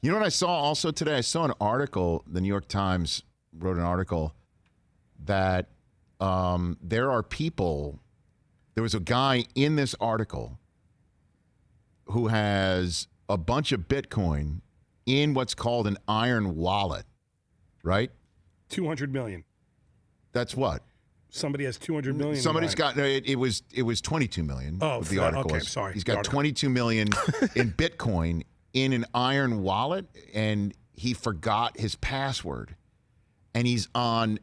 You know what I saw also today? I saw an article. The New York Times wrote an article that there are people. There was a guy in this article who has a bunch of Bitcoin in what's called an iron wallet, right? 200 million. That's what? Somebody has 200 million. Somebody's got it was 22 million. Oh, the article okay, was. sorry. He's got 22 million in Bitcoin in an iron wallet, and he forgot his password, and he's on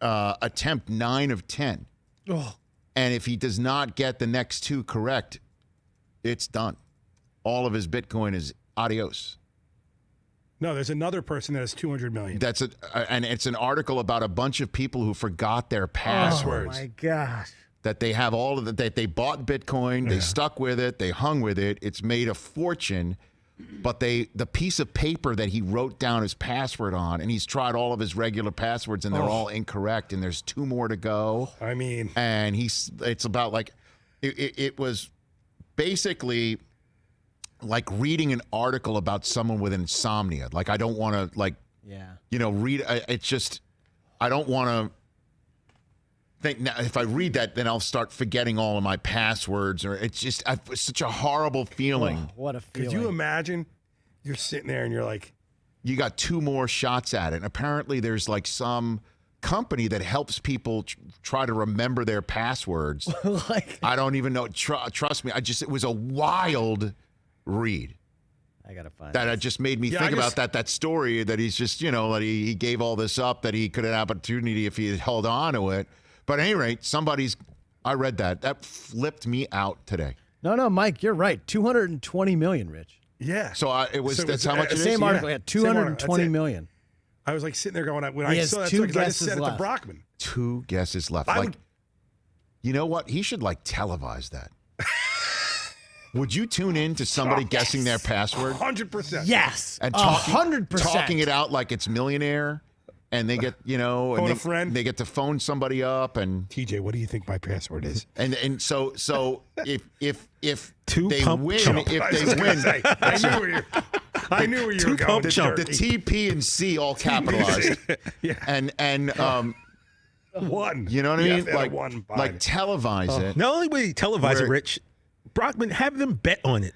attempt 9 of 10. Oh. And if he does not get the next 2 correct, it's done. All of his Bitcoin is adios. No, there's another person that has 200 million. That's and it's an article about a bunch of people who forgot their passwords. Oh my gosh! That they have all of the, that they bought Bitcoin, they stuck with it, they hung with it. It's made a fortune, but the piece of paper that he wrote down his password on, and he's tried all of his regular passwords, and they're all incorrect, and there's 2 more to go. I mean, and it's about like, it was basically like reading an article about someone with insomnia. Like, I don't want to read. It's just, I don't want to think now, if I read that, then I'll start forgetting all of my passwords, or it's just it's such a horrible feeling. Oh, what a feeling. Could you imagine you're sitting there and you're like, you got 2 more shots at it. And apparently there's like some company that helps people try to remember their passwords. I don't even know. Trust me. It was a wild read. I gotta find that. It just made me think about that story that he's just, that he gave all this up, that he could have had opportunity if he had held on to it. But at any rate, I read that flipped me out today. No, Mike, you're right. 220 million, Rich. Yeah. So that's how much it is? Same article. Yeah, 220 million. I was like sitting there going, when I saw that, I just said it to Brockman. 2 guesses left. You know what? He should televise that. Would you tune in to somebody guessing their password? 100%. Yes. And 100%. Talking it out like it's Millionaire, and they get, phone a friend. They get to phone somebody up and TJ, what do you think my password is? And so if they win, I knew where you were going. The T, P, and C all capitalized. Yeah. And one. You know what I mean? Like televise it. Not only would he televise it, Rich, Brockman, have them bet on it.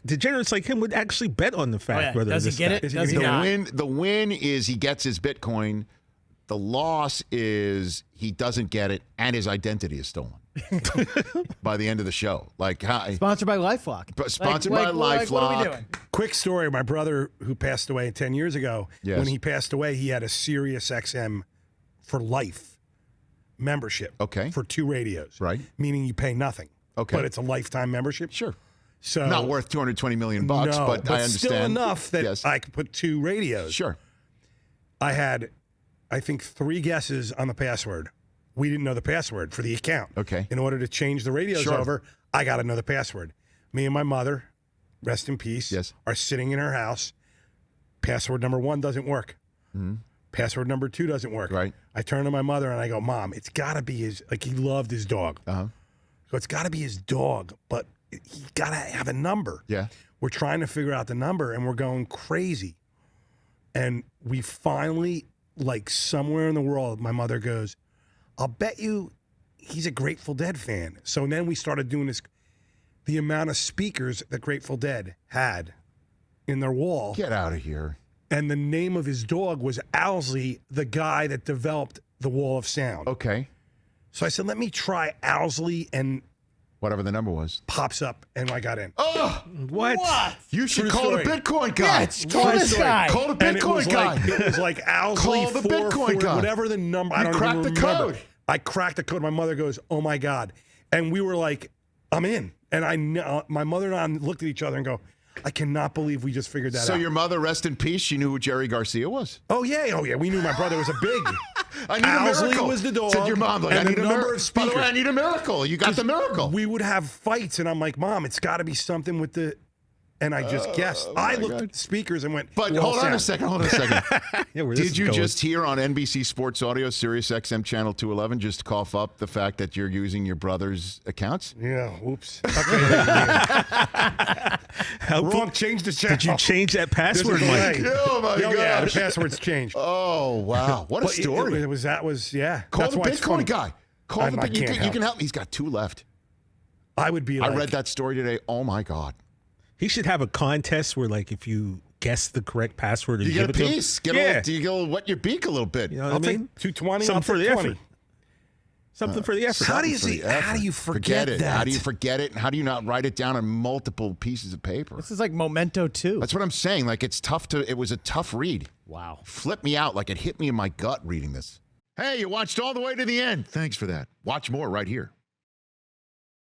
Degenerates like him would actually bet on the fact whether does he get it? Does he not? The win is he gets his Bitcoin. The loss is he doesn't get it, and his identity is stolen by the end of the show. Sponsored by LifeLock. Sponsored by LifeLock. What are we doing? Quick story. My brother, who passed away 10 years ago, when he passed away, he had a SiriusXM for life membership. Okay. For 2 radios. Right. Meaning you pay nothing. Okay. But it's a lifetime membership. Sure. So not worth $220 million, no, but I understand. Still enough that I could put 2 radios. Sure. I had, I think, 3 guesses on the password. We didn't know the password for the account. Okay. In order to change the radios over, I got to know the password. Me and my mother, rest in peace, are sitting in her house. Password number 1 doesn't work. Mm-hmm. Password number 2 doesn't work. Right. I turn to my mother and I go, Mom, it's got to be his, he loved his dog. Uh-huh. So it's got to be his dog, but he got to have a number. Yeah. We're trying to figure out the number, and we're going crazy. And we finally, somewhere in the world, my mother goes, I'll bet you he's a Grateful Dead fan. So then we started doing this, the amount of speakers that Grateful Dead had in their wall. Get out of here. And the name of his dog was Owsley, the guy that developed the Wall of Sound. Okay. So I said, let me try Owsley, and whatever the number was pops up, and I got in. Oh, what? You should True call story. the Bitcoin guy. Call this guy. Call the Bitcoin guy. It was like Owsley Call the 4, Bitcoin guy. whatever the number. I don't cracked even the remember. code. I cracked the code. My mother goes, "Oh my God!" And we were like, "I'm in." And my mother and I looked at each other and go, I cannot believe we just figured that out. So your mother, rest in peace, she knew who Jerry Garcia was? Oh, yeah. We knew my brother was a big. I need a miracle. was the dog. Said your mom, I need a miracle. By the way, I need a miracle. You got the miracle. We would have fights, and I'm like, Mom, it's got to be something with the And I just guessed. I looked at the speakers and went, But "Well, hold on a sound." second. Hold on a second. Yeah, where this Did is you going. just hear on NBC Sports Audio, SiriusXM Channel 211, just cough up the fact that you're using your brother's accounts? Yeah, whoops. Okay, How- wrong, change the channel. Did you change that password, There's a Mike? delay. Oh, my Yeah, the gosh. password's changed. Oh, wow. What a But story. It was, yeah. Call That's the why it's Bitcoin funny. guy. Call I the can't You help. can help me. He's got 2 left. I would be like, I read that story today. Oh, my God. He should have a contest where, like, if you guess the correct password, and You get a give it to him- piece. Get yeah. you go wet your beak a little bit. You know what I'll I mean? take 220. Something I'll for take the 20. effort. Something for the effort. How do you For the see? How do you forget it? that? How do you forget it? And how do you not write it down on multiple pieces of paper? This is like Memento 2. That's what I'm saying. Like, it's tough to. It was a tough read. Wow. Flipped me out. Like, it hit me in my gut reading this. Hey, you watched all the way to the end. Thanks for that. Watch more right here.